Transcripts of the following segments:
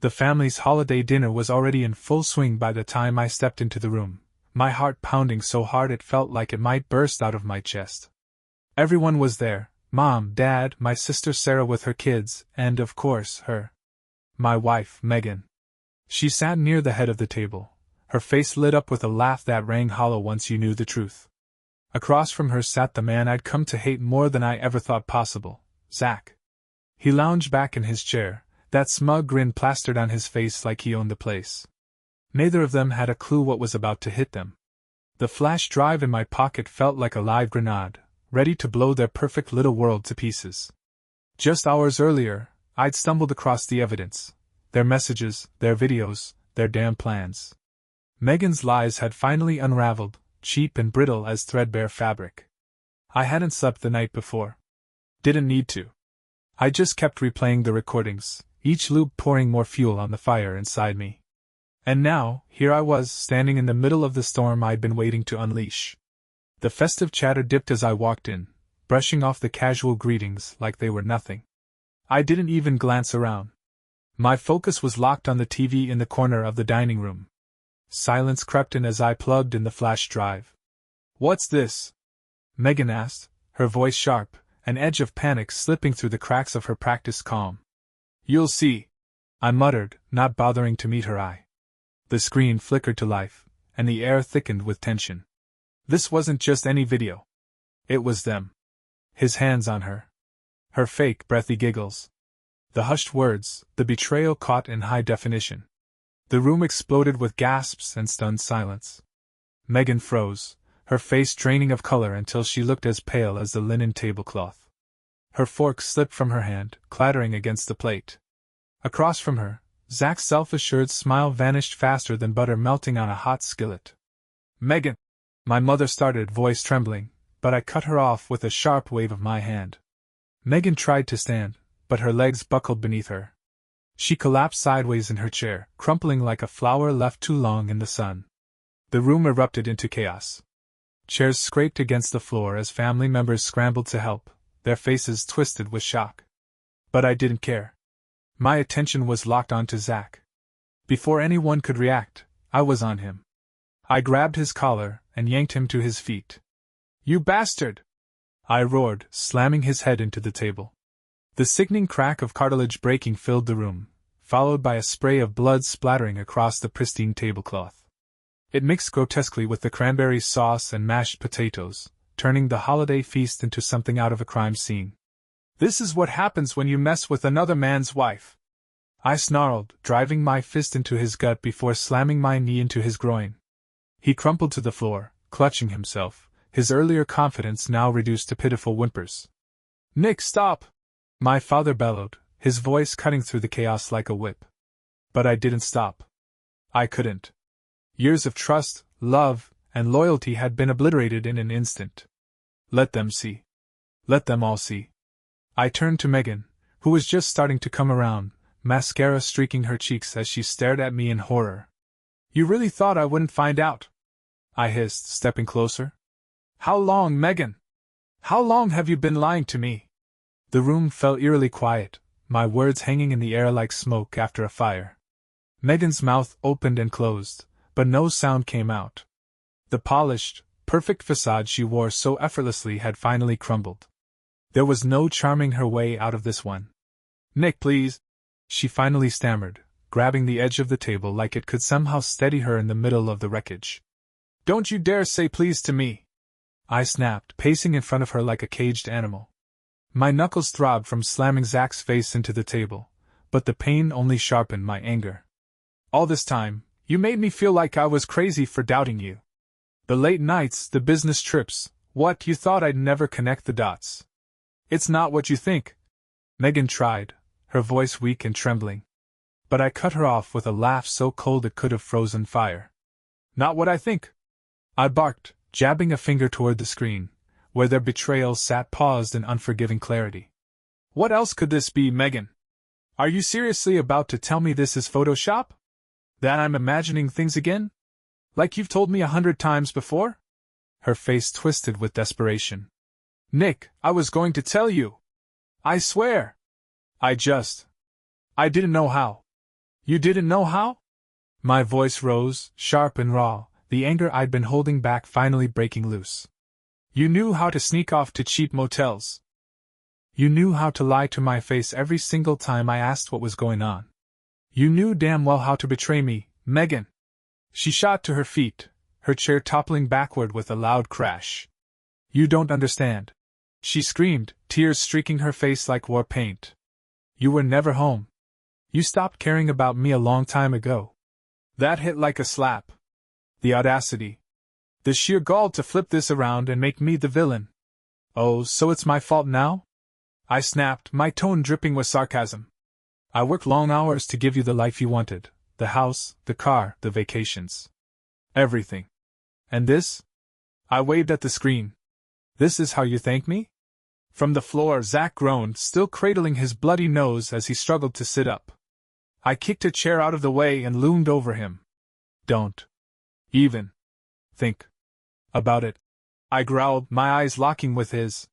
The family's holiday dinner was already in full swing by the time I stepped into the room, my heart pounding so hard it felt like it might burst out of my chest. Everyone was there: Mom, Dad, my sister Sarah with her kids, and, of course, my wife, Megan. She sat near the head of the table, her face lit up with a laugh that rang hollow once you knew the truth. Across from her sat the man I'd come to hate more than I ever thought possible, Zach. He lounged back in his chair, that smug grin plastered on his face like he owned the place. Neither of them had a clue what was about to hit them. The flash drive in my pocket felt like a live grenade, ready to blow their perfect little world to pieces. Just hours earlier, I'd stumbled across the evidence. Their messages, their videos, their damn plans. Megan's lies had finally unraveled, cheap and brittle as threadbare fabric. I hadn't slept the night before. Didn't need to. I just kept replaying the recordings, each loop pouring more fuel on the fire inside me. And now, here I was, standing in the middle of the storm I'd been waiting to unleash. The festive chatter dipped as I walked in, brushing off the casual greetings like they were nothing. I didn't even glance around. My focus was locked on the TV in the corner of the dining room. Silence crept in as I plugged in the flash drive. "What's this?" Megan asked, her voice sharp, an edge of panic slipping through the cracks of her practiced calm. "You'll see," I muttered, not bothering to meet her eye. The screen flickered to life, and the air thickened with tension. This wasn't just any video. It was them. His hands on her. Her fake, breathy giggles. The hushed words, the betrayal caught in high definition. The room exploded with gasps and stunned silence. Megan froze, her face draining of color until she looked as pale as the linen tablecloth. Her fork slipped from her hand, clattering against the plate. Across from her, Zach's self-assured smile vanished faster than butter melting on a hot skillet. "Megan!" My mother started, voice trembling, but I cut her off with a sharp wave of my hand. Megan tried to stand, but her legs buckled beneath her. She collapsed sideways in her chair, crumpling like a flower left too long in the sun. The room erupted into chaos. Chairs scraped against the floor as family members scrambled to help, their faces twisted with shock. But I didn't care. My attention was locked onto Zach. Before anyone could react, I was on him. I grabbed his collar and yanked him to his feet. "You bastard!" I roared, slamming his head into the table. The sickening crack of cartilage breaking filled the room, followed by a spray of blood splattering across the pristine tablecloth. It mixed grotesquely with the cranberry sauce and mashed potatoes, turning the holiday feast into something out of a crime scene. "This is what happens when you mess with another man's wife," I snarled, driving my fist into his gut before slamming my knee into his groin. He crumpled to the floor, clutching himself, his earlier confidence now reduced to pitiful whimpers. "Nick, stop!" my father bellowed, his voice cutting through the chaos like a whip. But I didn't stop. I couldn't. Years of trust, love, and loyalty had been obliterated in an instant. Let them see. Let them all see. I turned to Megan, who was just starting to come around, mascara streaking her cheeks as she stared at me in horror. "You really thought I wouldn't find out?" I hissed, stepping closer. "How long, Megan? How long have you been lying to me?" The room fell eerily quiet, my words hanging in the air like smoke after a fire. Megan's mouth opened and closed, but no sound came out. The polished, perfect facade she wore so effortlessly had finally crumbled. There was no charming her way out of this one. "Nick, please," she finally stammered, grabbing the edge of the table like it could somehow steady her in the middle of the wreckage. "Don't you dare say please to me!" I snapped, pacing in front of her like a caged animal. My knuckles throbbed from slamming Zach's face into the table, but the pain only sharpened my anger. "All this time, you made me feel like I was crazy for doubting you. The late nights, the business trips, what, you thought I'd never connect the dots. It's not what you think." Megan tried, her voice weak and trembling. But I cut her off with a laugh so cold it could have frozen fire. "Not what I think," I barked, jabbing a finger toward the screen, where their betrayal sat paused in unforgiving clarity. "What else could this be, Megan? Are you seriously about to tell me this is Photoshop? That I'm imagining things again? Like you've told me 100 times before?" Her face twisted with desperation. "Nick, I was going to tell you. I swear. I didn't know how. You didn't know how? My voice rose, sharp and raw, the anger I'd been holding back finally breaking loose. You knew how to sneak off to cheap motels. You knew how to lie to my face every single time I asked what was going on. You knew damn well how to betray me, Megan. She shot to her feet, her chair toppling backward with a loud crash. You don't understand. She screamed, tears streaking her face like war paint. You were never home. You stopped caring about me a long time ago. That hit like a slap. The audacity. The sheer gall to flip this around and make me the villain. Oh, so it's my fault now? I snapped, my tone dripping with sarcasm. I worked long hours to give you the life you wanted. The house, the car, the vacations. Everything. And this? I waved at the screen. This is how you thank me? From the floor, Zach groaned, still cradling his bloody nose as he struggled to sit up. I kicked a chair out of the way and loomed over him. Don't even think about it, I growled, my eyes locking with his.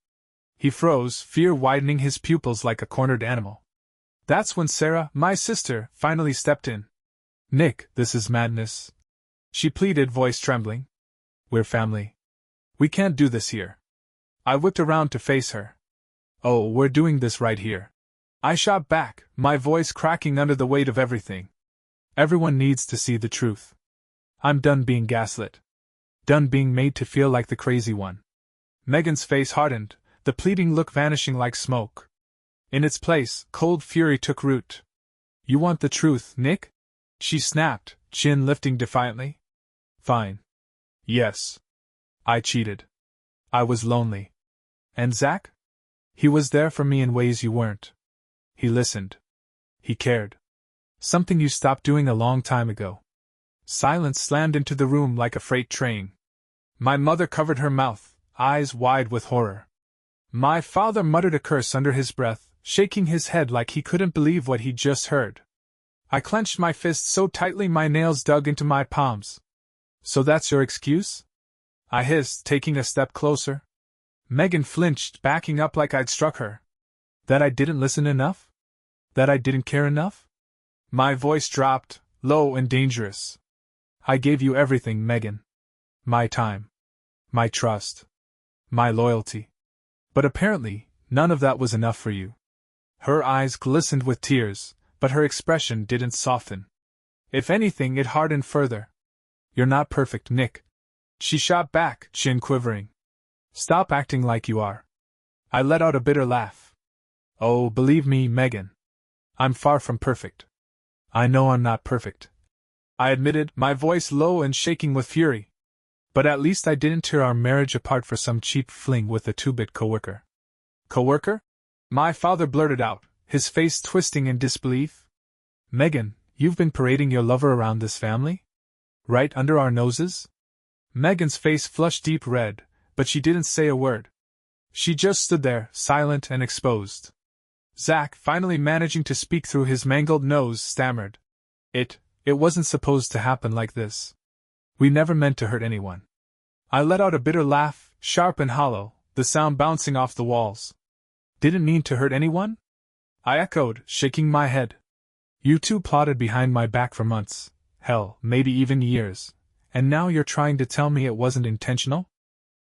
He froze, fear widening his pupils like a cornered animal. That's when Sarah, my sister, finally stepped in. Nick, this is madness. She pleaded, voice trembling. We're family. We can't do this here. I whipped around to face her. Oh, we're doing this right here. I shot back, my voice cracking under the weight of everything. Everyone needs to see the truth. I'm done being gaslit. Done being made to feel like the crazy one. Megan's face hardened, the pleading look vanishing like smoke. In its place, cold fury took root. You want the truth, Nick? She snapped, chin lifting defiantly. Fine. Yes. I cheated. I was lonely. And Zach? He was there for me in ways you weren't. He listened. He cared. Something you stopped doing a long time ago. Silence slammed into the room like a freight train. My mother covered her mouth, eyes wide with horror. My father muttered a curse under his breath, shaking his head like he couldn't believe what he'd just heard. I clenched my fist so tightly my nails dug into my palms. So that's your excuse? I hissed, taking a step closer. Megan flinched, backing up like I'd struck her. That I didn't listen enough? That I didn't care enough? My voice dropped, low and dangerous. I gave you everything, Megan. My time. My trust. My loyalty. But apparently, none of that was enough for you. Her eyes glistened with tears, but her expression didn't soften. If anything, it hardened further. You're not perfect, Nick. She shot back, chin quivering. Stop acting like you are. I let out a bitter laugh. Oh, believe me, Megan. I'm far from perfect. I know I'm not perfect. I admitted, my voice low and shaking with fury. But at least I didn't tear our marriage apart for some cheap fling with a two-bit coworker. Coworker? My father blurted out, his face twisting in disbelief. Megan, you've been parading your lover around this family? Right under our noses? Megan's face flushed deep red, but she didn't say a word. She just stood there, silent and exposed. Zach, finally managing to speak through his mangled nose, stammered. It wasn't supposed to happen like this. We never meant to hurt anyone. I let out a bitter laugh, sharp and hollow, the sound bouncing off the walls. Didn't mean to hurt anyone? I echoed, shaking my head. You two plotted behind my back for months, hell, maybe even years, and now you're trying to tell me it wasn't intentional?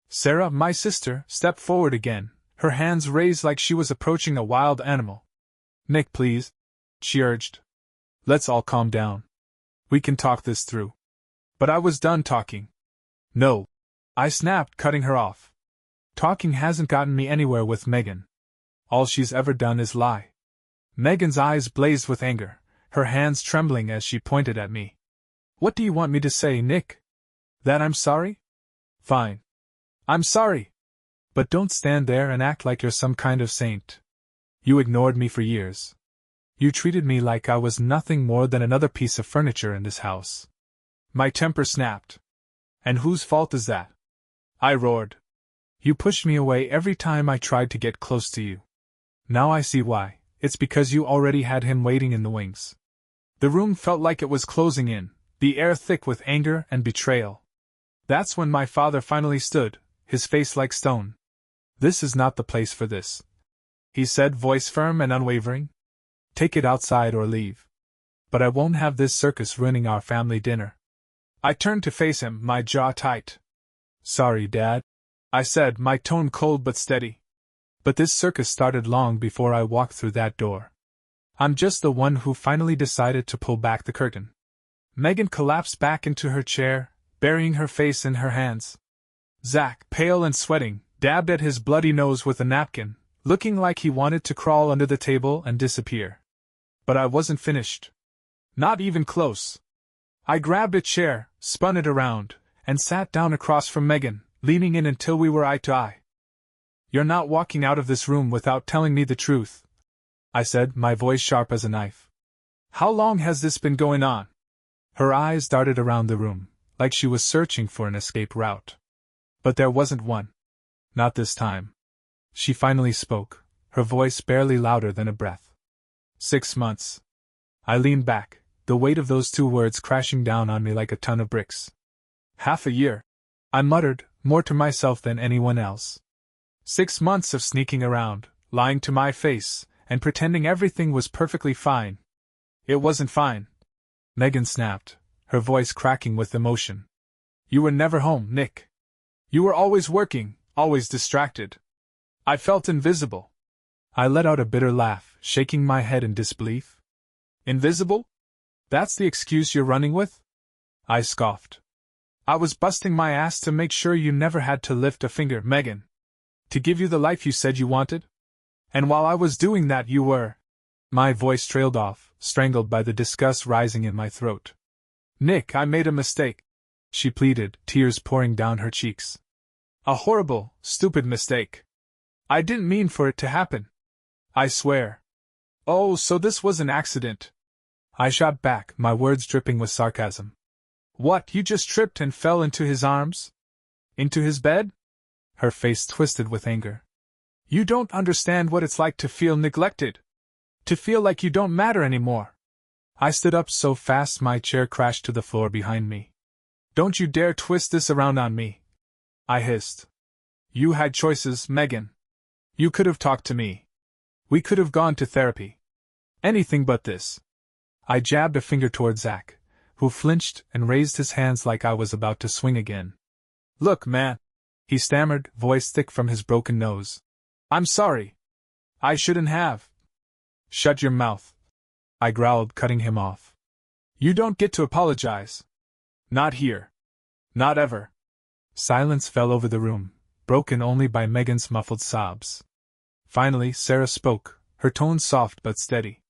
Sarah, my sister, stepped forward again, her hands raised like she was approaching a wild animal. Nick, please, she urged. Let's all calm down. We can talk this through. But I was done talking. No. I snapped, cutting her off. Talking hasn't gotten me anywhere with Megan. All she's ever done is lie. Megan's eyes blazed with anger, her hands trembling as she pointed at me. What do you want me to say, Nick? That I'm sorry? Fine. I'm sorry. But don't stand there and act like you're some kind of saint. You ignored me for years. You treated me like I was nothing more than another piece of furniture in this house. My temper snapped. And whose fault is that? I roared. You pushed me away every time I tried to get close to you. Now I see why. It's because you already had him waiting in the wings. The room felt like it was closing in, the air thick with anger and betrayal. That's when my father finally stood, his face like stone. This is not the place for this, he said, voice firm and unwavering. Take it outside or leave. but I won't have this circus ruining our family dinner. I turned to face him, my jaw tight. Sorry, Dad, I said, my tone cold but steady. But this circus started long before I walked through that door. I'm just the one who finally decided to pull back the curtain. Megan collapsed back into her chair, burying her face in her hands. Zach, pale and sweating, dabbed at his bloody nose with a napkin, looking like he wanted to crawl under the table and disappear. But I wasn't finished. Not even close. I grabbed a chair, spun it around, and sat down across from Megan, leaning in until we were eye to eye. You're not walking out of this room without telling me the truth, I said, my voice sharp as a knife. How long has this been going on? Her eyes darted around the room, like she was searching for an escape route. But there wasn't one. Not this time. She finally spoke, her voice barely louder than a breath. 6 months. I leaned back, the weight of those 2 words crashing down on me like a ton of bricks. Half a year, I muttered, more to myself than anyone else. 6 months of sneaking around, lying to my face, and pretending everything was perfectly fine. It wasn't fine. Megan snapped, her voice cracking with emotion. You were never home, Nick. You were always working, always distracted. I felt invisible. I let out a bitter laugh, shaking my head in disbelief. Invisible? That's the excuse you're running with? I scoffed. I was busting my ass to make sure you never had to lift a finger, Megan. To give you the life you said you wanted? And while I was doing that, you were... My voice trailed off, strangled by the disgust rising in my throat. Nick, I made a mistake, she pleaded, tears pouring down her cheeks. A horrible, stupid mistake. I didn't mean for it to happen. I swear. Oh, so this was an accident. I shot back, my words dripping with sarcasm. What, you just tripped and fell into his arms? Into his bed? Her face twisted with anger. You don't understand what it's like to feel neglected. To feel like you don't matter anymore. I stood up so fast my chair crashed to the floor behind me. Don't you dare twist this around on me, I hissed. You had choices, Megan. You could have talked to me. We could have gone to therapy. Anything but this. I jabbed a finger toward Zach, who flinched and raised his hands like I was about to swing again. Look, man, he stammered, voice thick from his broken nose. I'm sorry. I shouldn't have. Shut your mouth, I growled, cutting him off. You don't get to apologize. Not here. Not ever. Silence fell over the room, broken only by Megan's muffled sobs. Finally, Sarah spoke, her tone soft but steady.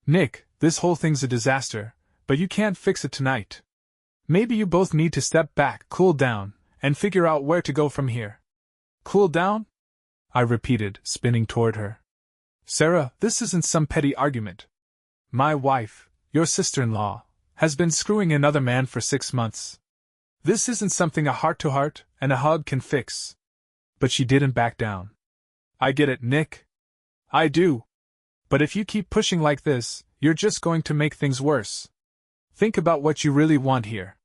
Nick, this whole thing's a disaster, but you can't fix it tonight. Maybe you both need to step back, cool down, and figure out where to go from here. Cool down? I repeated, spinning toward her. Sarah, this isn't some petty argument. My wife, your sister-in-law, has been screwing another man for 6 months. This isn't something a heart-to-heart and a hug can fix. But she didn't back down. I get it, Nick. I do. But if you keep pushing like this, you're just going to make things worse. Think about what you really want here.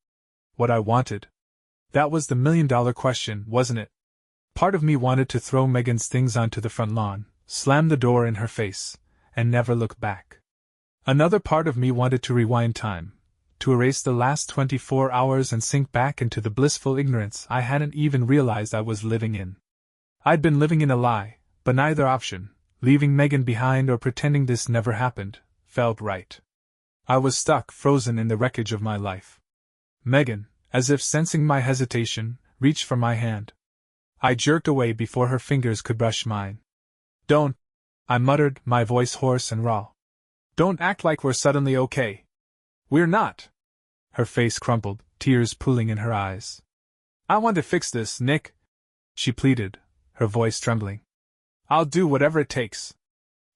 What I wanted. That was the million-dollar question, wasn't it? Part of me wanted to throw Megan's things onto the front lawn, slam the door in her face, and never look back. Another part of me wanted to rewind time, to erase the last 24 hours and sink back into the blissful ignorance I hadn't even realized I was living in. I'd been living in a lie, but neither option, leaving Megan behind or pretending this never happened, felt right. I was stuck, frozen in the wreckage of my life. Megan, as if sensing my hesitation, reached for my hand. I jerked away before her fingers could brush mine. Don't, I muttered, my voice hoarse and raw. Don't act like we're suddenly okay. We're not. Her face crumpled, tears pooling in her eyes. I want to fix this, Nick, she pleaded, her voice trembling. I'll do whatever it takes.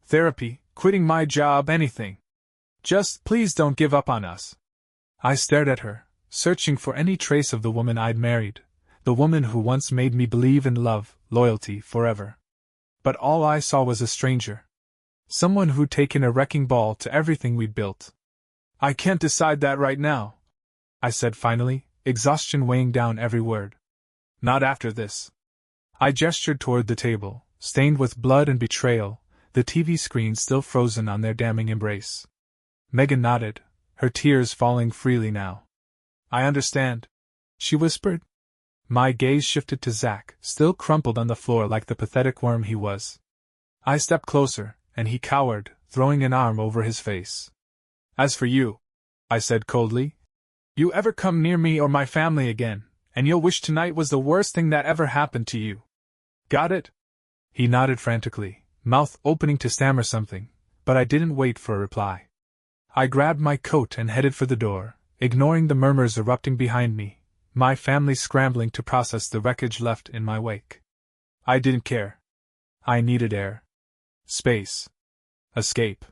Therapy, quitting my job, anything. Just please don't give up on us. I stared at her, searching for any trace of the woman I'd married, the woman who once made me believe in love, loyalty, forever. But all I saw was a stranger. Someone who'd taken a wrecking ball to everything we'd built. I can't decide that right now, I said finally, exhaustion weighing down every word. Not after this. I gestured toward the table, stained with blood and betrayal, the TV screen still frozen on their damning embrace. Megan nodded, her tears falling freely now. I understand, she whispered. My gaze shifted to Zack, still crumpled on the floor like the pathetic worm he was. I stepped closer, and he cowered, throwing an arm over his face. As for you, I said coldly, you ever come near me or my family again, and you'll wish tonight was the worst thing that ever happened to you. Got it? He nodded frantically, mouth opening to stammer something, but I didn't wait for a reply. I grabbed my coat and headed for the door, ignoring the murmurs erupting behind me, my family scrambling to process the wreckage left in my wake. I didn't care. I needed air. Space. Escape.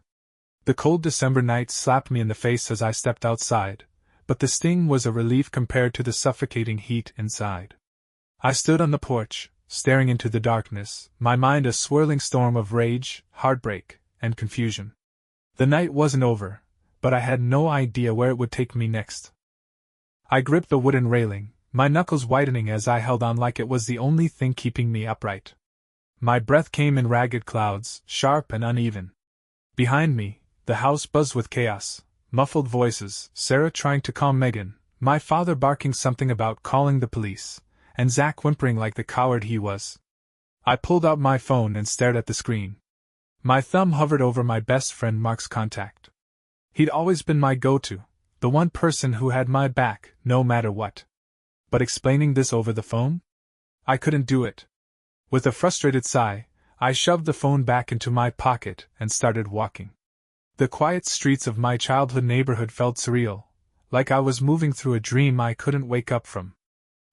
The cold December night slapped me in the face as I stepped outside, but the sting was a relief compared to the suffocating heat inside. I stood on the porch, staring into the darkness, my mind a swirling storm of rage, heartbreak, and confusion. The night wasn't over, but I had no idea where it would take me next. I gripped the wooden railing, my knuckles whitening as I held on like it was the only thing keeping me upright. My breath came in ragged clouds, sharp and uneven. Behind me, the house buzzed with chaos, muffled voices, Sarah trying to calm Megan, my father barking something about calling the police, and Zack whimpering like the coward he was. I pulled out my phone and stared at the screen. My thumb hovered over my best friend Mark's contact. He'd always been my go-to, the one person who had my back, no matter what. But explaining this over the phone? I couldn't do it. With a frustrated sigh, I shoved the phone back into my pocket and started walking. The quiet streets of my childhood neighborhood felt surreal, like I was moving through a dream I couldn't wake up from.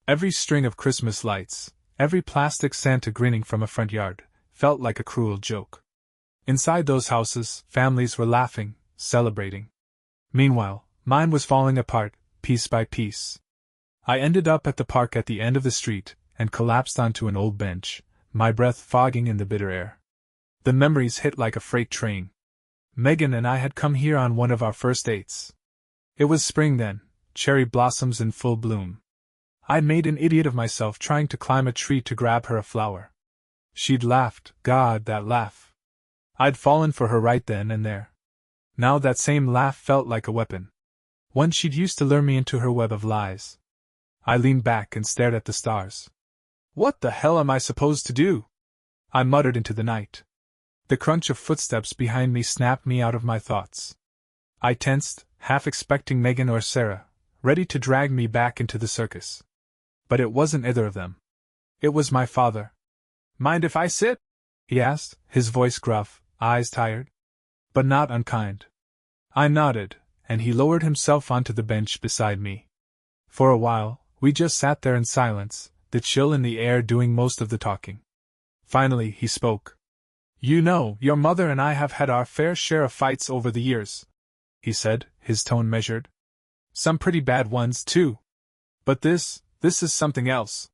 Every string of Christmas lights, every plastic Santa grinning from a front yard, felt like a cruel joke. Inside those houses, families were laughing, celebrating. Meanwhile, mine was falling apart, piece by piece. I ended up at the park at the end of the street, and collapsed onto an old bench, my breath fogging in the bitter air. The memories hit like a freight train. Megan and I had come here on one of our first dates. It was spring then, cherry blossoms in full bloom. I'd made an idiot of myself trying to climb a tree to grab her a flower. She'd laughed, God, that laugh. I'd fallen for her right then and there. Now that same laugh felt like a weapon. One she'd used to lure me into her web of lies. I leaned back and stared at the stars. What the hell am I supposed to do? I muttered into the night. The crunch of footsteps behind me snapped me out of my thoughts. I tensed, half expecting Megan or Sarah, ready to drag me back into the circus. But it wasn't either of them. It was my father. Mind if I sit? He asked, his voice gruff, eyes tired. But not unkind. I nodded, and he lowered himself onto the bench beside me. For a while, we just sat there in silence, the chill in the air doing most of the talking. Finally, he spoke. You know, your mother and I have had our fair share of fights over the years, he said, his tone measured. Some pretty bad ones, too. But this is something else.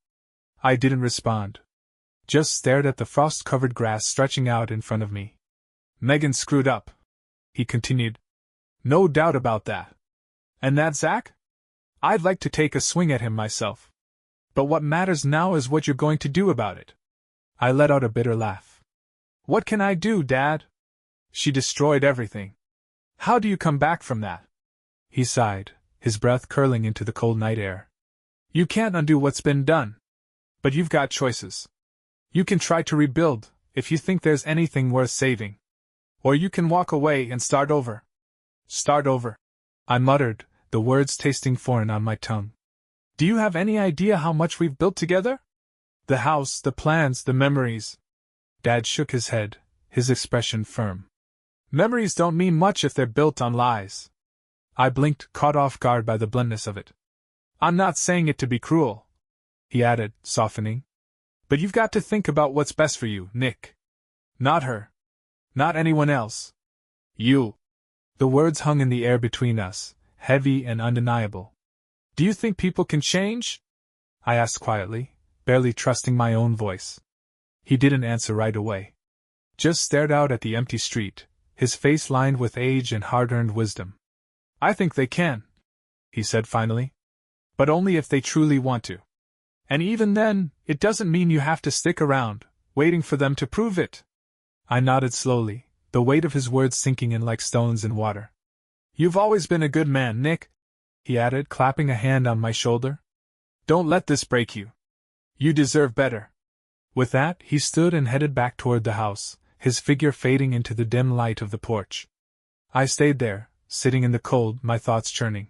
I didn't respond. Just stared at the frost-covered grass stretching out in front of me. Megan screwed up, he continued. No doubt about that. And that Zack? I'd like to take a swing at him myself. But what matters now is what you're going to do about it. I let out a bitter laugh. What can I do, Dad? She destroyed everything. How do you come back from that? He sighed, his breath curling into the cold night air. You can't undo what's been done. But you've got choices. You can try to rebuild, if you think there's anything worth saving. Or you can walk away and start over. Start over, I muttered, the words tasting foreign on my tongue. Do you have any idea how much we've built together? The house, the plans, the memories. Dad shook his head, his expression firm. Memories don't mean much if they're built on lies. I blinked, caught off guard by the bluntness of it. I'm not saying it to be cruel, he added, softening. But you've got to think about what's best for you, Nick. Not her. Not anyone else. You. The words hung in the air between us, heavy and undeniable. Do you think people can change? I asked quietly, barely trusting my own voice. He didn't answer right away. Just stared out at the empty street, his face lined with age and hard-earned wisdom. I think they can, he said finally. But only if they truly want to. And even then, it doesn't mean you have to stick around, waiting for them to prove it. I nodded slowly, the weight of his words sinking in like stones in water. You've always been a good man, Nick, he added, clapping a hand on my shoulder. Don't let this break you. You deserve better. With that, he stood and headed back toward the house, his figure fading into the dim light of the porch. I stayed there, sitting in the cold, my thoughts churning.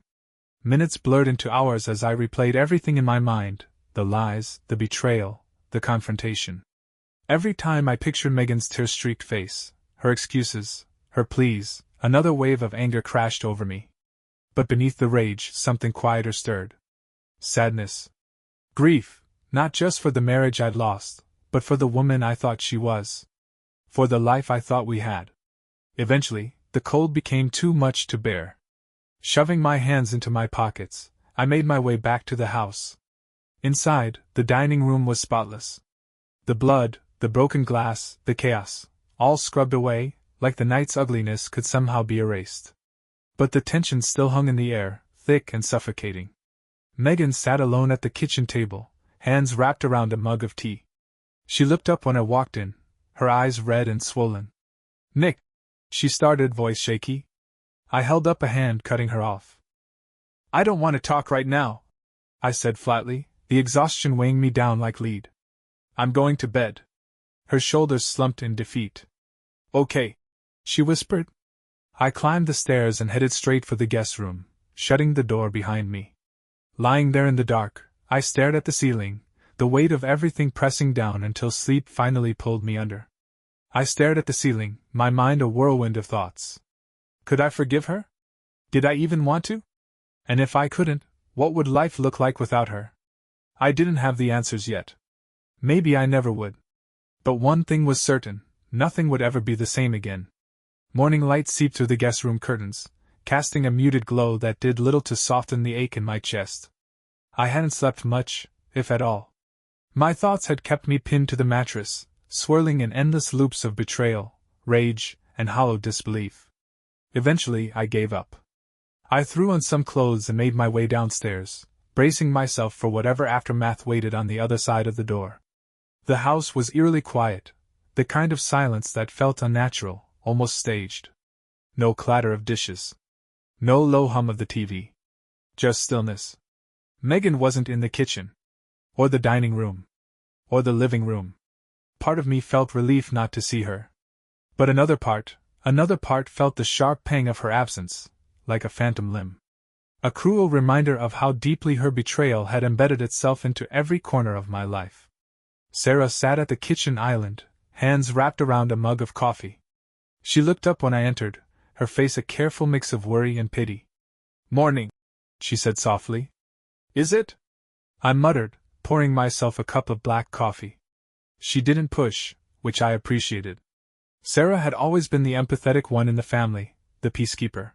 Minutes blurred into hours as I replayed everything in my mind, the lies, the betrayal, the confrontation. Every time I pictured Megan's tear-streaked face, her excuses, her pleas, another wave of anger crashed over me. But beneath the rage, something quieter stirred. Sadness. Grief, not just for the marriage I'd lost, but for the woman I thought she was. For the life I thought we had. Eventually, the cold became too much to bear. Shoving my hands into my pockets, I made my way back to the house. Inside, the dining room was spotless. The blood, the broken glass, the chaos, all scrubbed away, like the night's ugliness could somehow be erased. But the tension still hung in the air, thick and suffocating. Megan sat alone at the kitchen table, hands wrapped around a mug of tea. She looked up when I walked in, her eyes red and swollen. Nick, she started, voice shaky. I held up a hand, cutting her off. I don't want to talk right now, I said flatly, the exhaustion weighing me down like lead. I'm going to bed. Her shoulders slumped in defeat. Okay, she whispered. I climbed the stairs and headed straight for the guest room, shutting the door behind me. Lying there in the dark, I stared at the ceiling, the weight of everything pressing down until sleep finally pulled me under. I stared at the ceiling, my mind a whirlwind of thoughts. Could I forgive her? Did I even want to? And if I couldn't, what would life look like without her? I didn't have the answers yet. Maybe I never would. But one thing was certain, nothing would ever be the same again. Morning light seeped through the guest room curtains, casting a muted glow that did little to soften the ache in my chest. I hadn't slept much, if at all. My thoughts had kept me pinned to the mattress, swirling in endless loops of betrayal, rage, and hollow disbelief. Eventually, I gave up. I threw on some clothes and made my way downstairs, bracing myself for whatever aftermath waited on the other side of the door. The house was eerily quiet, the kind of silence that felt unnatural, almost staged. No clatter of dishes. No low hum of the TV. Just stillness. Megan wasn't in the kitchen. Or the dining room. Or the living room. Part of me felt relief not to see her. But another part felt the sharp pang of her absence, like a phantom limb. A cruel reminder of how deeply her betrayal had embedded itself into every corner of my life. Sarah sat at the kitchen island, hands wrapped around a mug of coffee. She looked up when I entered, her face a careful mix of worry and pity. Morning, she said softly. Is it? I muttered, pouring myself a cup of black coffee. She didn't push, which I appreciated. Sarah had always been the empathetic one in the family, the peacekeeper.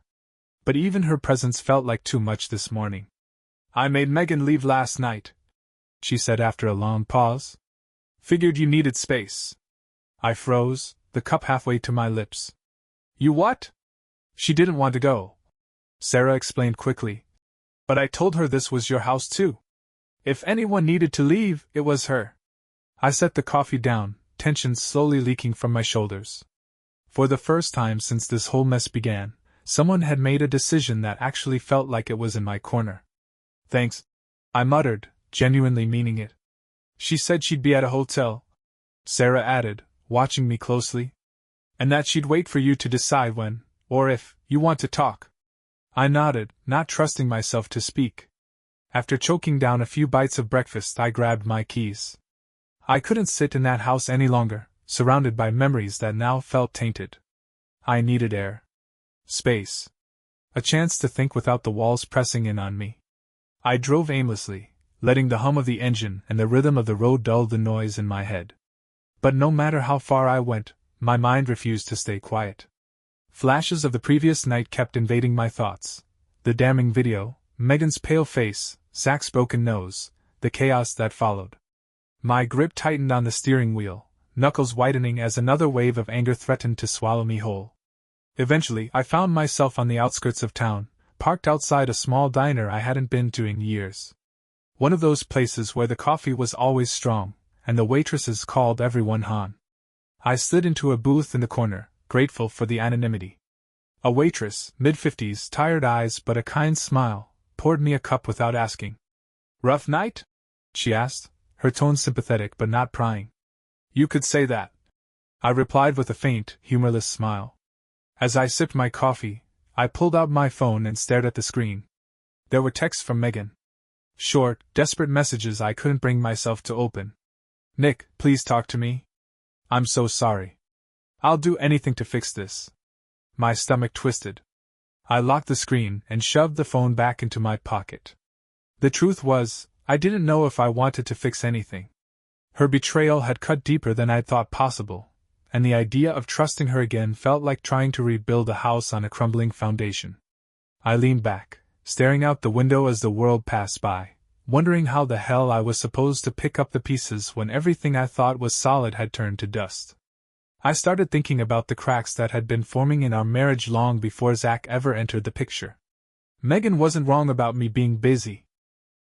But even her presence felt like too much this morning. I made Megan leave last night, she said after a long pause. Figured you needed space. I froze, the cup halfway to my lips. You what? She didn't want to go, Sarah explained quickly. But I told her this was your house too. If anyone needed to leave, it was her. I set the coffee down, tension slowly leaking from my shoulders. For the first time since this whole mess began, someone had made a decision that actually felt like it was in my corner. Thanks, I muttered, genuinely meaning it. She said she'd be at a hotel, Sarah added, watching me closely. And that she'd wait for you to decide when, or if, you want to talk. I nodded, not trusting myself to speak. After choking down a few bites of breakfast, I grabbed my keys. I couldn't sit in that house any longer, surrounded by memories that now felt tainted. I needed air. Space. A chance to think without the walls pressing in on me. I drove aimlessly, letting the hum of the engine and the rhythm of the road dull the noise in my head. But no matter how far I went, my mind refused to stay quiet. Flashes of the previous night kept invading my thoughts. The damning video, Megan's pale face, Zach's broken nose, the chaos that followed. My grip tightened on the steering wheel, knuckles whitening as another wave of anger threatened to swallow me whole. Eventually, I found myself on the outskirts of town, parked outside a small diner I hadn't been to in years. One of those places where the coffee was always strong, and the waitresses called everyone Han. I slid into a booth in the corner, grateful for the anonymity. A waitress, mid-50s, tired eyes but a kind smile, poured me a cup without asking. "Rough night?" she asked, her tone sympathetic but not prying. "You could say that," I replied with a faint, humorless smile. As I sipped my coffee, I pulled out my phone and stared at the screen. There were texts from Megan. Short, desperate messages I couldn't bring myself to open. "Nick, please talk to me. I'm so sorry. I'll do anything to fix this." My stomach twisted. I locked the screen and shoved the phone back into my pocket. The truth was, I didn't know if I wanted to fix anything. Her betrayal had cut deeper than I'd thought possible, and the idea of trusting her again felt like trying to rebuild a house on a crumbling foundation. I leaned back, staring out the window as the world passed by, wondering how the hell I was supposed to pick up the pieces when everything I thought was solid had turned to dust. I started thinking about the cracks that had been forming in our marriage long before Zach ever entered the picture. Megan wasn't wrong about me being busy.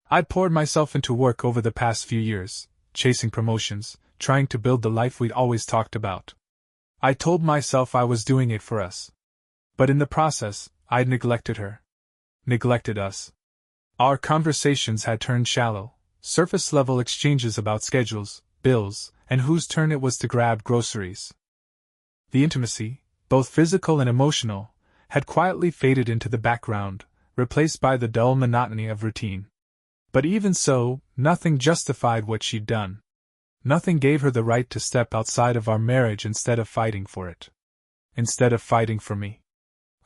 I'd poured myself into work over the past few years, chasing promotions, trying to build the life we'd always talked about. I told myself I was doing it for us. But in the process, I'd neglected her. Neglected us. Our conversations had turned shallow, surface-level exchanges about schedules, bills, and whose turn it was to grab groceries. The intimacy, both physical and emotional, had quietly faded into the background, replaced by the dull monotony of routine. But even so, nothing justified what she'd done. Nothing gave her the right to step outside of our marriage instead of fighting for it. Instead of fighting for me.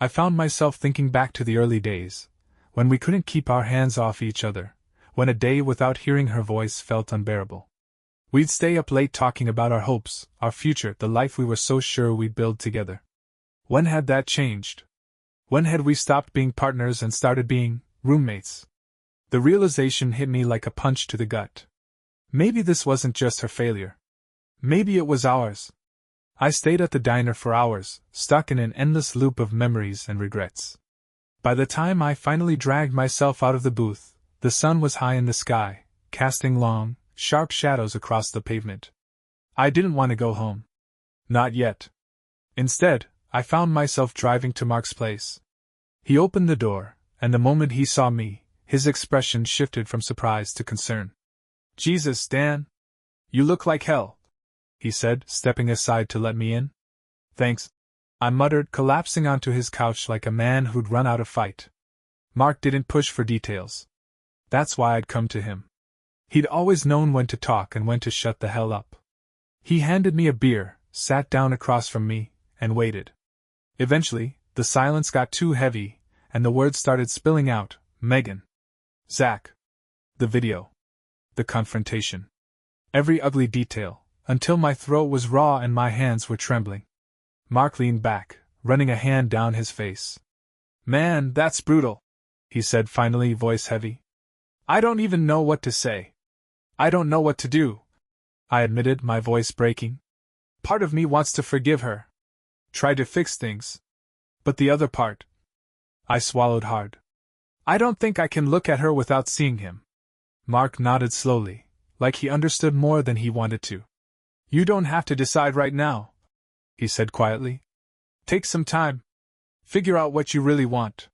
I found myself thinking back to the early days, when we couldn't keep our hands off each other, when a day without hearing her voice felt unbearable. We'd stay up late talking about our hopes, our future, the life we were so sure we'd build together. When had that changed? When had we stopped being partners and started being roommates? The realization hit me like a punch to the gut. Maybe this wasn't just her failure. Maybe it was ours. I stayed at the diner for hours, stuck in an endless loop of memories and regrets. By the time I finally dragged myself out of the booth, the sun was high in the sky, casting long, sharp shadows across the pavement. I didn't want to go home. Not yet. Instead, I found myself driving to Mark's place. He opened the door, and the moment he saw me, his expression shifted from surprise to concern. "Jesus, Dan. You look like hell," he said, stepping aside to let me in. "Thanks," I muttered, collapsing onto his couch like a man who'd run out of fight. Mark didn't push for details. That's why I'd come to him. He'd always known when to talk and when to shut the hell up. He handed me a beer, sat down across from me, and waited. Eventually, the silence got too heavy, and the words started spilling out. Megan. Zach. The video. The confrontation. Every ugly detail, until my throat was raw and my hands were trembling. Mark leaned back, running a hand down his face. "Man, that's brutal," he said finally, voice heavy. "I don't even know what to say. I don't know what to do," I admitted, my voice breaking. "Part of me wants to forgive her. Try to fix things. But the other part..." I swallowed hard. "I don't think I can look at her without seeing him." Mark nodded slowly, like he understood more than he wanted to. "You don't have to decide right now," he said quietly. "Take some time. Figure out what you really want.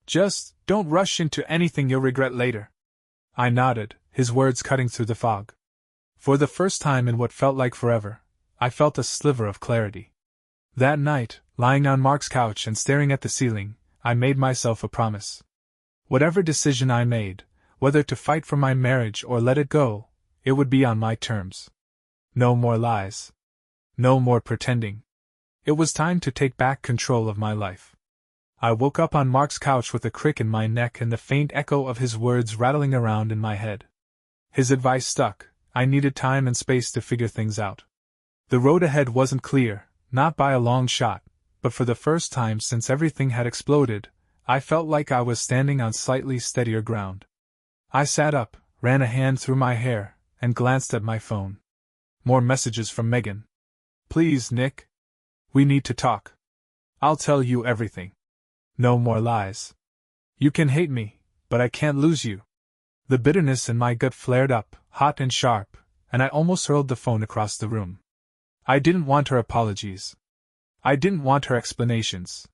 Just don't rush into anything you'll regret later." I nodded, his words cutting through the fog. For the first time in what felt like forever, I felt a sliver of clarity. That night, lying on Mark's couch and staring at the ceiling, I made myself a promise. Whatever decision I made, whether to fight for my marriage or let it go, it would be on my terms. No more lies. No more pretending. It was time to take back control of my life. I woke up on Mark's couch with a crick in my neck and the faint echo of his words rattling around in my head. His advice stuck. I needed time and space to figure things out. The road ahead wasn't clear, not by a long shot, but for the first time since everything had exploded, I felt like I was standing on slightly steadier ground. I sat up, ran a hand through my hair, and glanced at my phone. More messages from Megan. "Please, Nick. We need to talk. I'll tell you everything. No more lies. You can hate me, but I can't lose you." The bitterness in my gut flared up, hot and sharp, and I almost hurled the phone across the room. I didn't want her apologies. I didn't want her explanations.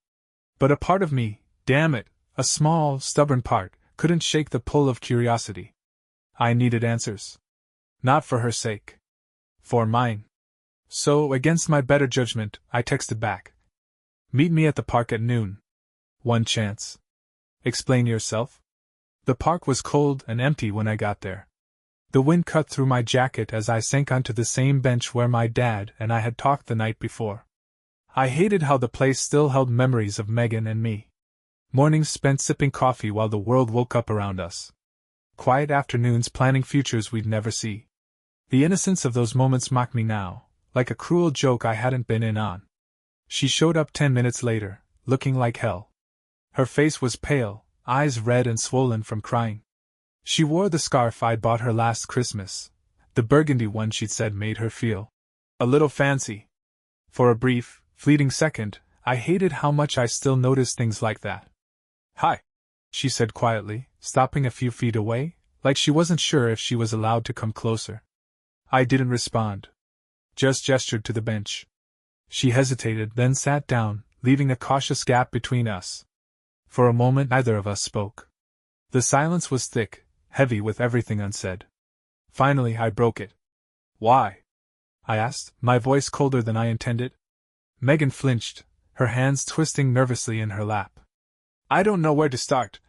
But a part of me, damn it, a small, stubborn part, couldn't shake the pull of curiosity. I needed answers. Not for her sake. For mine. So, against my better judgment, I texted back. Meet me at the park at noon. One chance. Explain yourself? The park was cold and empty when I got there. The wind cut through my jacket as I sank onto the same bench where my dad and I had talked the night before. I hated how the place still held memories of Megan and me. Mornings spent sipping coffee while the world woke up around us. Quiet afternoons planning futures we'd never see. The innocence of those moments mocked me now, like a cruel joke I hadn't been in on. She showed up 10 minutes later, looking like hell. Her face was pale, eyes red and swollen from crying. She wore the scarf I'd bought her last Christmas, the burgundy one she'd said made her feel a little fancy. For a brief, fleeting second, I hated how much I still noticed things like that. Hi, she said quietly, stopping a few feet away, like she wasn't sure if she was allowed to come closer. I didn't respond. Just gestured to the bench. She hesitated, then sat down, leaving a cautious gap between us. For a moment neither of us spoke. The silence was thick, heavy with everything unsaid. Finally I broke it. Why? I asked, my voice colder than I intended. Megan flinched, her hands twisting nervously in her lap. I don't know where to start,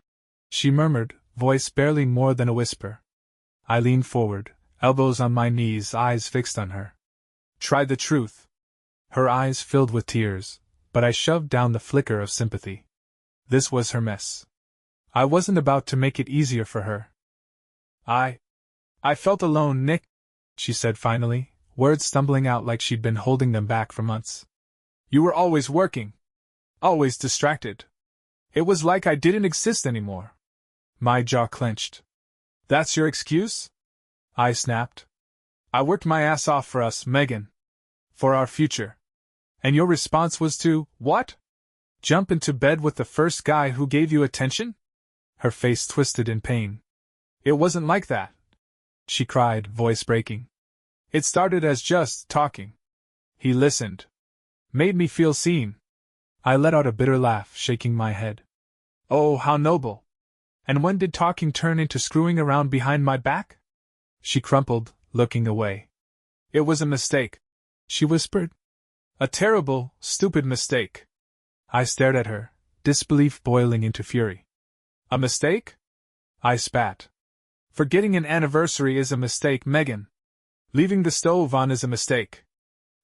she murmured, voice barely more than a whisper. I leaned forward, elbows on my knees, eyes fixed on her. Try the truth. Her eyes filled with tears, but I shoved down the flicker of sympathy. This was her mess. I wasn't about to make it easier for her. I felt alone, Nick, she said finally, words stumbling out like she'd been holding them back for months. You were always working. Always distracted. It was like I didn't exist anymore. My jaw clenched. That's your excuse? I snapped. I worked my ass off for us, Megan. For our future. And your response was to, what? Jump into bed with the first guy who gave you attention? Her face twisted in pain. It wasn't like that, she cried, voice breaking. It started as just talking. He listened. Made me feel seen. I let out a bitter laugh, shaking my head. Oh, how noble. And when did talking turn into screwing around behind my back? She crumpled, looking away. It was a mistake, she whispered. A terrible, stupid mistake. I stared at her, disbelief boiling into fury. A mistake? I spat. Forgetting an anniversary is a mistake, Megan. Leaving the stove on is a mistake.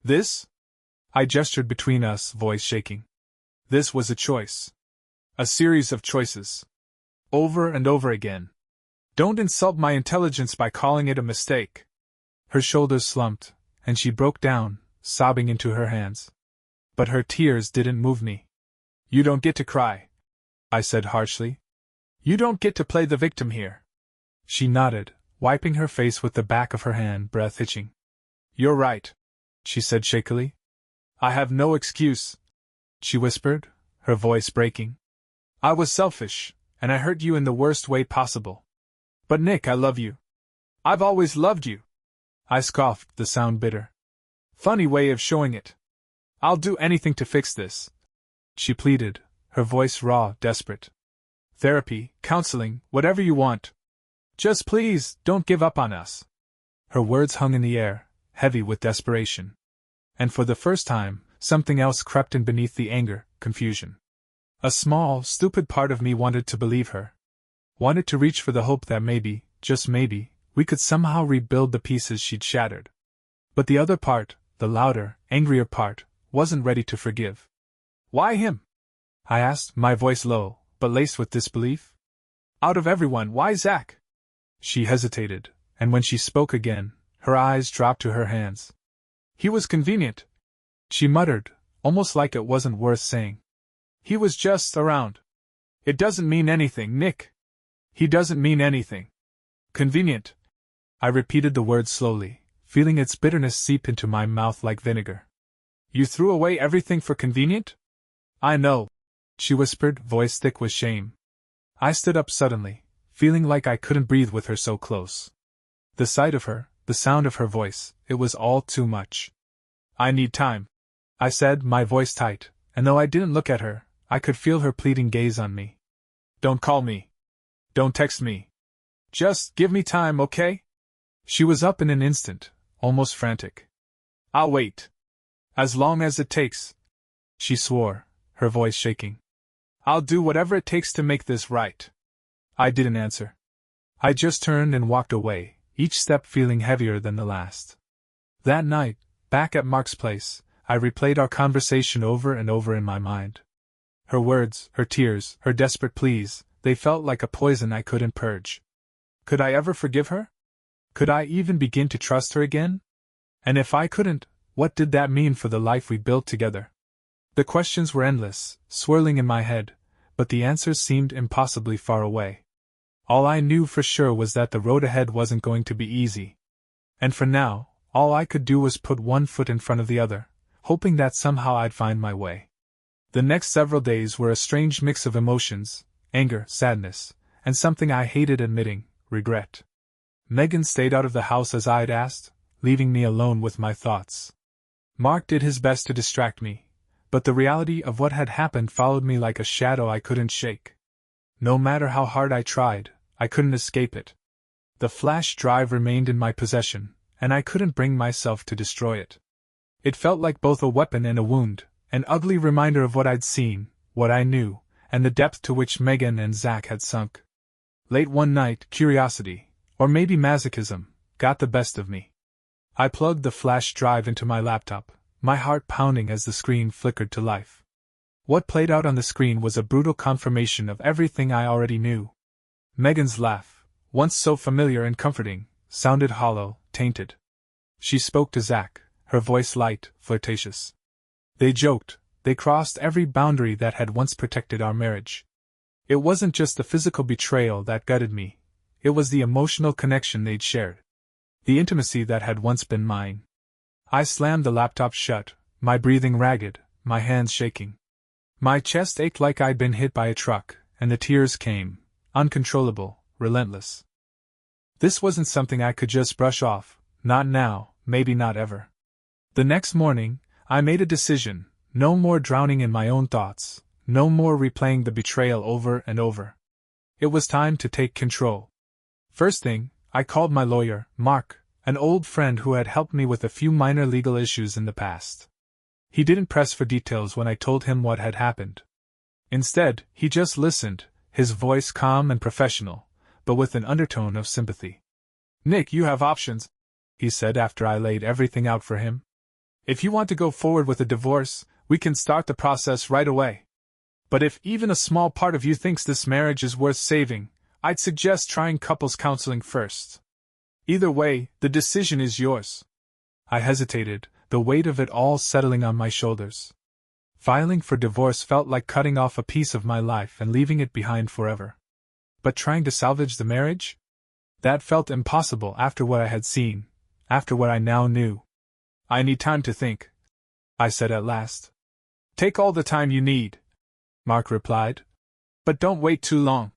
This? I gestured between us, voice shaking. This was a choice. A series of choices. Over and over again. Don't insult my intelligence by calling it a mistake. Her shoulders slumped, and she broke down, sobbing into her hands. But her tears didn't move me. You don't get to cry, I said harshly. You don't get to play the victim here. She nodded, wiping her face with the back of her hand, breath hitching. You're right, she said shakily. I have no excuse, she whispered, her voice breaking. I was selfish, and I hurt you in the worst way possible. But Nick, I love you. I've always loved you. I scoffed, the sound bitter. Funny way of showing it. I'll do anything to fix this, she pleaded, her voice raw, desperate. Therapy, counseling, whatever you want. Just please, don't give up on us. Her words hung in the air, heavy with desperation. And for the first time, something else crept in beneath the anger, confusion. A small, stupid part of me wanted to believe her. Wanted to reach for the hope that maybe, just maybe, we could somehow rebuild the pieces she'd shattered. But the other part, the louder, angrier part, wasn't ready to forgive. Why him? I asked, my voice low, but laced with disbelief. Out of everyone, why Zach? She hesitated, and when she spoke again, her eyes dropped to her hands. He was convenient, she muttered, almost like it wasn't worth saying. He was just around. It doesn't mean anything, Nick. He doesn't mean anything. Convenient. I repeated the word slowly, feeling its bitterness seep into my mouth like vinegar. You threw away everything for convenient? I know, she whispered, voice thick with shame. I stood up suddenly, feeling like I couldn't breathe with her so close. The sight of her, the sound of her voice, it was all too much. I need time, I said, my voice tight, and though I didn't look at her, I could feel her pleading gaze on me. "Don't call me. Don't text me. Just give me time, okay?" She was up in an instant, almost frantic. "I'll wait. As long as it takes," she swore, her voice shaking. "I'll do whatever it takes to make this right." I didn't answer. I just turned and walked away, each step feeling heavier than the last. That night, back at Mark's place, I replayed our conversation over and over in my mind. Her words, her tears, her desperate pleas, they felt like a poison I couldn't purge. Could I ever forgive her? Could I even begin to trust her again? And if I couldn't, what did that mean for the life we built together? The questions were endless, swirling in my head, but the answers seemed impossibly far away. All I knew for sure was that the road ahead wasn't going to be easy. And for now, all I could do was put one foot in front of the other, hoping that somehow I'd find my way. The next several days were a strange mix of emotions, anger, sadness, and something I hated admitting, regret. Megan stayed out of the house as I'd asked, leaving me alone with my thoughts. Mark did his best to distract me, but the reality of what had happened followed me like a shadow I couldn't shake. No matter how hard I tried, I couldn't escape it. The flash drive remained in my possession, and I couldn't bring myself to destroy it. It felt like both a weapon and a wound, an ugly reminder of what I'd seen, what I knew, and the depth to which Megan and Zach had sunk. Late one night, curiosity, or maybe masochism, got the best of me. I plugged the flash drive into my laptop, my heart pounding as the screen flickered to life. What played out on the screen was a brutal confirmation of everything I already knew. Megan's laugh, once so familiar and comforting, sounded hollow, tainted. She spoke to Zach, her voice light, flirtatious. They joked, they crossed every boundary that had once protected our marriage. It wasn't just the physical betrayal that gutted me, it was the emotional connection they'd shared. The intimacy that had once been mine. I slammed the laptop shut, my breathing ragged, my hands shaking. My chest ached like I'd been hit by a truck, and the tears came, uncontrollable, relentless. This wasn't something I could just brush off, not now, maybe not ever. The next morning, I made a decision, no more drowning in my own thoughts, no more replaying the betrayal over and over. It was time to take control. First thing, I called my lawyer, Mark, an old friend who had helped me with a few minor legal issues in the past. He didn't press for details when I told him what had happened. Instead, he just listened, his voice calm and professional, but with an undertone of sympathy. "Nick, you have options," he said after I laid everything out for him. "If you want to go forward with a divorce, we can start the process right away. But if even a small part of you thinks this marriage is worth saving, I'd suggest trying couples counseling first. Either way, the decision is yours." I hesitated, the weight of it all settling on my shoulders. Filing for divorce felt like cutting off a piece of my life and leaving it behind forever. But trying to salvage the marriage? That felt impossible after what I had seen, after what I now knew. "I need time to think," I said at last. "Take all the time you need," Mark replied. "But don't wait too long.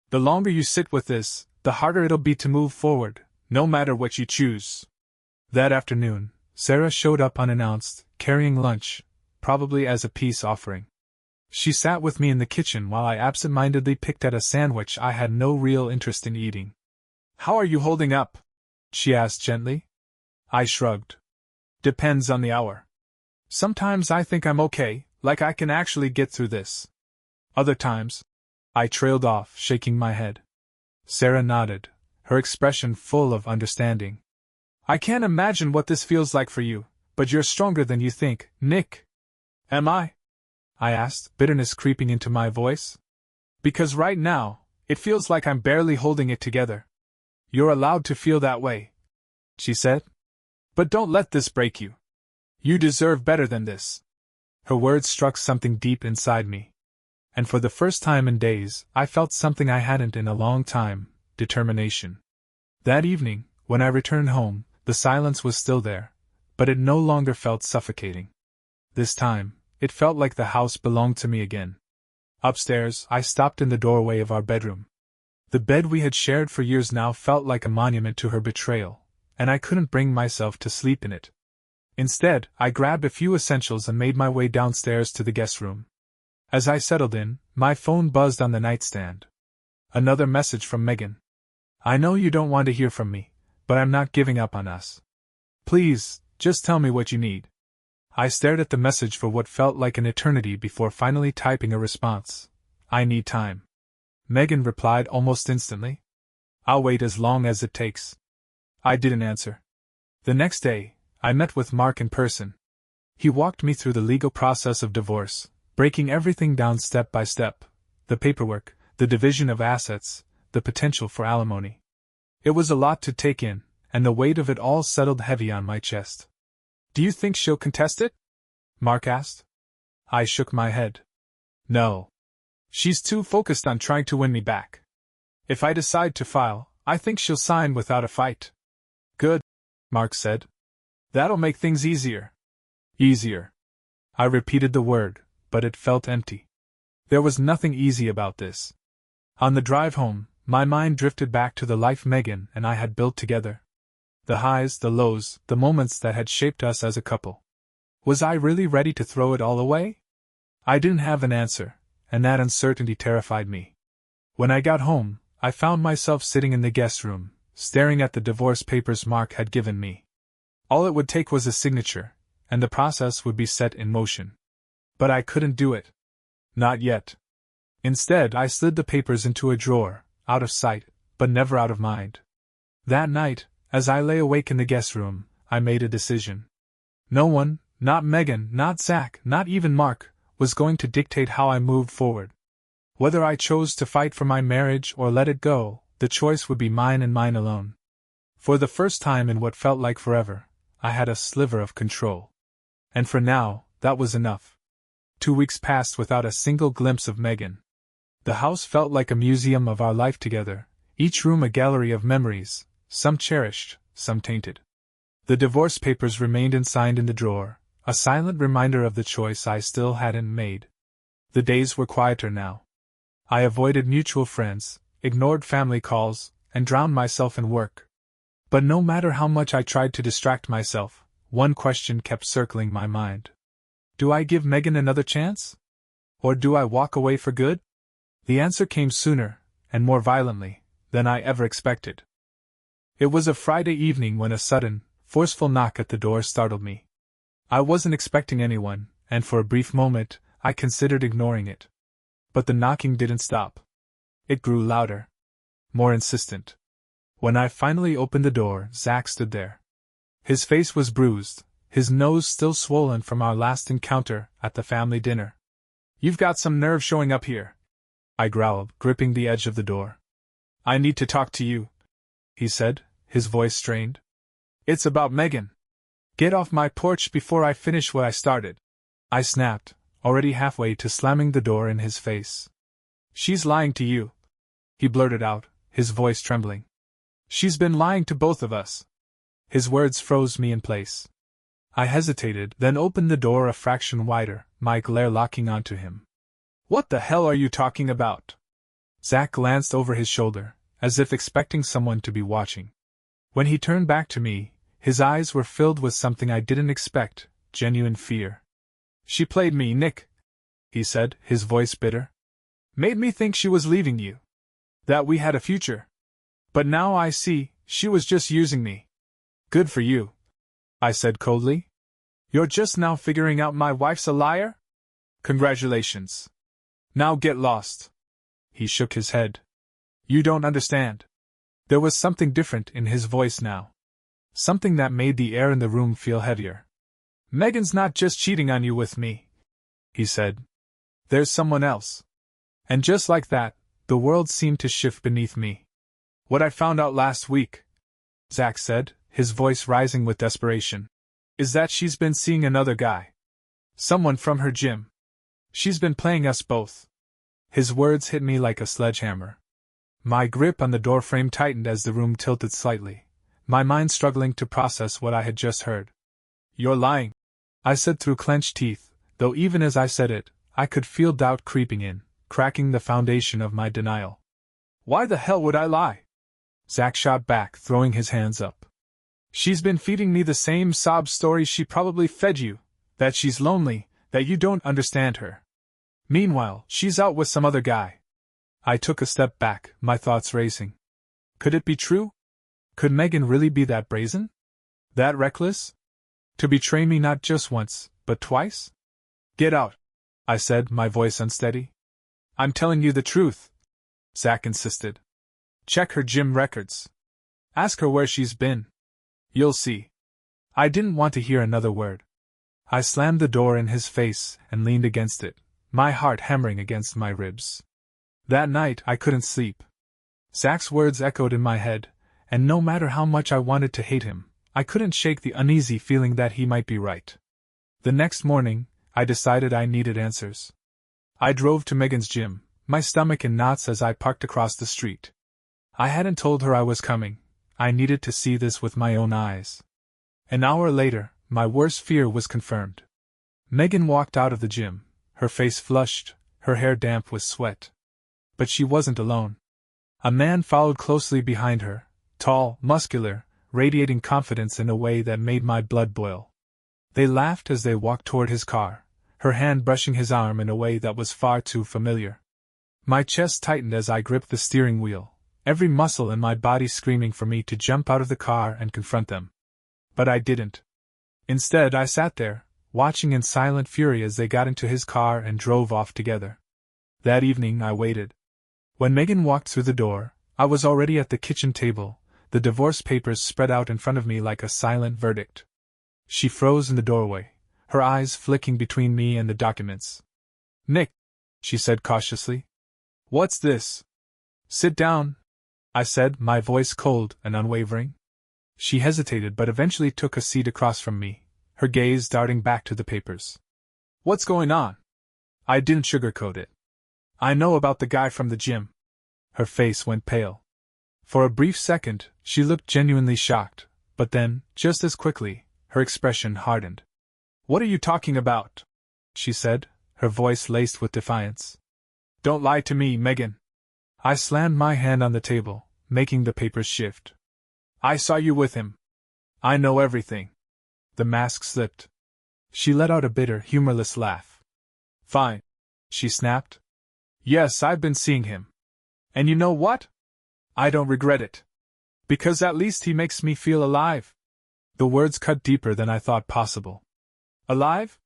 The longer you sit with this, the harder it'll be to move forward, no matter what you choose." That afternoon, Sarah showed up unannounced, carrying lunch, probably as a peace offering. She sat with me in the kitchen while I absent-mindedly picked at a sandwich I had no real interest in eating. "How are you holding up?" she asked gently. I shrugged. "Depends on the hour. Sometimes I think I'm okay, like I can actually get through this. Other times..." I trailed off, shaking my head. Sarah nodded, her expression full of understanding. "I can't imagine what this feels like for you, but you're stronger than you think, Nick." "Am I?" I asked, bitterness creeping into my voice. "Because right now, it feels like I'm barely holding it together." "You're allowed to feel that way," she said. "But don't let this break you. You deserve better than this." Her words struck something deep inside me. And for the first time in days, I felt something I hadn't in a long time, determination. That evening, when I returned home, the silence was still there, but it no longer felt suffocating. This time, it felt like the house belonged to me again. Upstairs, I stopped in the doorway of our bedroom. The bed we had shared for years now felt like a monument to her betrayal, and I couldn't bring myself to sleep in it. Instead, I grabbed a few essentials and made my way downstairs to the guest room. As I settled in, my phone buzzed on the nightstand. Another message from Megan. I know you don't want to hear from me, but I'm not giving up on us. Please, just tell me what you need. I stared at the message for what felt like an eternity before finally typing a response. I need time. Megan replied almost instantly. I'll wait as long as it takes. I didn't answer. The next day, I met with Mark in person. He walked me through the legal process of divorce, breaking everything down step by step: the paperwork, the division of assets, the potential for alimony. It was a lot to take in, and the weight of it all settled heavy on my chest. Do you think she'll contest it? Mark asked. I shook my head. No. She's too focused on trying to win me back. If I decide to file, I think she'll sign without a fight. Good, Mark said. That'll make things easier. Easier. I repeated the word, but it felt empty. There was nothing easy about this. On the drive home, my mind drifted back to the life Megan and I had built together. The highs, the lows, the moments that had shaped us as a couple. Was I really ready to throw it all away? I didn't have an answer, and that uncertainty terrified me. When I got home, I found myself sitting in the guest room, staring at the divorce papers Mark had given me. All it would take was a signature, and the process would be set in motion. But I couldn't do it. Not yet. Instead, I slid the papers into a drawer, out of sight, but never out of mind. That night, as I lay awake in the guest room, I made a decision. No one, not Megan, not Zach, not even Mark, was going to dictate how I moved forward. Whether I chose to fight for my marriage or let it go, the choice would be mine and mine alone. For the first time in what felt like forever, I had a sliver of control. And for now, that was enough. 2 weeks passed without a single glimpse of Megan. The house felt like a museum of our life together, each room a gallery of memories, some cherished, some tainted. The divorce papers remained unsigned in the drawer, a silent reminder of the choice I still hadn't made. The days were quieter now. I avoided mutual friends, ignored family calls, and drowned myself in work. But no matter how much I tried to distract myself, one question kept circling my mind. Do I give Megan another chance? Or do I walk away for good? The answer came sooner, and more violently, than I ever expected. It was a Friday evening when a sudden, forceful knock at the door startled me. I wasn't expecting anyone, and for a brief moment, I considered ignoring it. But the knocking didn't stop. It grew louder. More insistent. When I finally opened the door, Zach stood there. His face was bruised, his nose still swollen from our last encounter at the family dinner. You've got some nerve showing up here, I growled, gripping the edge of the door. I need to talk to you, he said, his voice strained. It's about Megan. Get off my porch before I finish what I started. I snapped, already halfway to slamming the door in his face. She's lying to you, he blurted out, his voice trembling. She's been lying to both of us. His words froze me in place. I hesitated, then opened the door a fraction wider, my glare locking onto him. What the hell are you talking about? Zach glanced over his shoulder, as if expecting someone to be watching. When he turned back to me, his eyes were filled with something I didn't expect, genuine fear. She played me, Nick, he said, his voice bitter. Made me think she was leaving you. That we had a future. But now I see, she was just using me. Good for you, I said coldly. You're just now figuring out my wife's a liar? Congratulations. Now get lost. He shook his head. You don't understand. There was something different in his voice now. Something that made the air in the room feel heavier. Megan's not just cheating on you with me, he said. There's someone else. And just like that, the world seemed to shift beneath me. What I found out last week, Zach said, his voice rising with desperation, is that she's been seeing another guy. Someone from her gym. She's been playing us both. His words hit me like a sledgehammer. My grip on the doorframe tightened as the room tilted slightly, my mind struggling to process what I had just heard. You're lying, I said through clenched teeth, though even as I said it, I could feel doubt creeping in, cracking the foundation of my denial. Why the hell would I lie? Zach shot back, throwing his hands up. She's been feeding me the same sob stories she probably fed you, that she's lonely, that you don't understand her. Meanwhile, she's out with some other guy. I took a step back, my thoughts racing. Could it be true? Could Megan really be that brazen? That reckless? To betray me not just once, but twice? Get out, I said, my voice unsteady. I'm telling you the truth, Zach insisted. Check her gym records. Ask her where she's been. You'll see. I didn't want to hear another word. I slammed the door in his face and leaned against it, my heart hammering against my ribs. That night I couldn't sleep. Zach's words echoed in my head, and no matter how much I wanted to hate him, I couldn't shake the uneasy feeling that he might be right. The next morning, I decided I needed answers. I drove to Megan's gym, my stomach in knots as I parked across the street. I hadn't told her I was coming. I needed to see this with my own eyes. An hour later, my worst fear was confirmed. Megan walked out of the gym, her face flushed, her hair damp with sweat. But she wasn't alone. A man followed closely behind her, tall, muscular, radiating confidence in a way that made my blood boil. They laughed as they walked toward his car, her hand brushing his arm in a way that was far too familiar. My chest tightened as I gripped the steering wheel, every muscle in my body screaming for me to jump out of the car and confront them. But I didn't. Instead, I sat there, watching in silent fury as they got into his car and drove off together. That evening I waited. When Megan walked through the door, I was already at the kitchen table, the divorce papers spread out in front of me like a silent verdict. She froze in the doorway, her eyes flicking between me and the documents. "Nick," she said cautiously. "What's this?" "Sit down," I said, my voice cold and unwavering. She hesitated but eventually took a seat across from me, her gaze darting back to the papers. "What's going on?" I didn't sugarcoat it. "I know about the guy from the gym." Her face went pale. For a brief second, she looked genuinely shocked, but then, just as quickly, her expression hardened. "What are you talking about?" she said, her voice laced with defiance. "Don't lie to me, Megan." I slammed my hand on the table, making the papers shift. "I saw you with him. I know everything." The mask slipped. She let out a bitter, humorless laugh. "Fine," she snapped. "Yes, I've been seeing him. And you know what? I don't regret it. Because at least he makes me feel alive." The words cut deeper than I thought possible. "Alive?"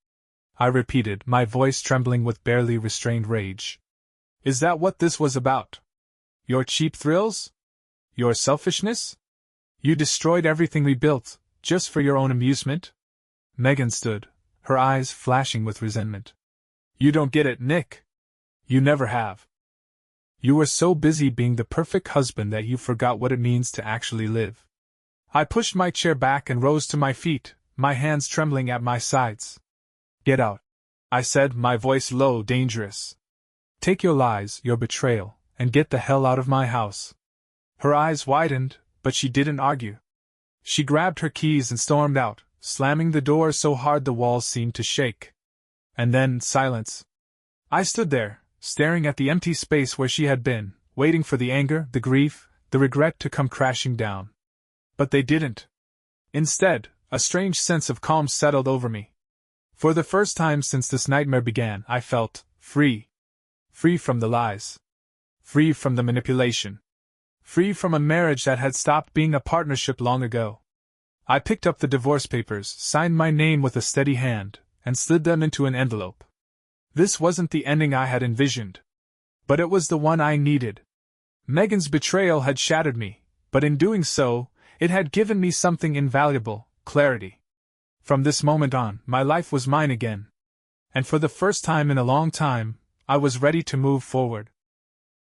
I repeated, my voice trembling with barely restrained rage. "Is that what this was about? Your cheap thrills? Your selfishness? You destroyed everything we built, just for your own amusement?" Megan stood, her eyes flashing with resentment. "You don't get it, Nick. You never have. You were so busy being the perfect husband that you forgot what it means to actually live." I pushed my chair back and rose to my feet, my hands trembling at my sides. "Get out," I said, my voice low, dangerous. "Take your lies, your betrayal, and get the hell out of my house." Her eyes widened, but she didn't argue. She grabbed her keys and stormed out, slamming the door so hard the walls seemed to shake. And then, silence. I stood there, staring at the empty space where she had been, waiting for the anger, the grief, the regret to come crashing down. But they didn't. Instead, a strange sense of calm settled over me. For the first time since this nightmare began, I felt free. Free from the lies. Free from the manipulation. Free from a marriage that had stopped being a partnership long ago. I picked up the divorce papers, signed my name with a steady hand, and slid them into an envelope. This wasn't the ending I had envisioned. But it was the one I needed. Megan's betrayal had shattered me, but in doing so, it had given me something invaluable: clarity. From this moment on, my life was mine again. And for the first time in a long time, I was ready to move forward.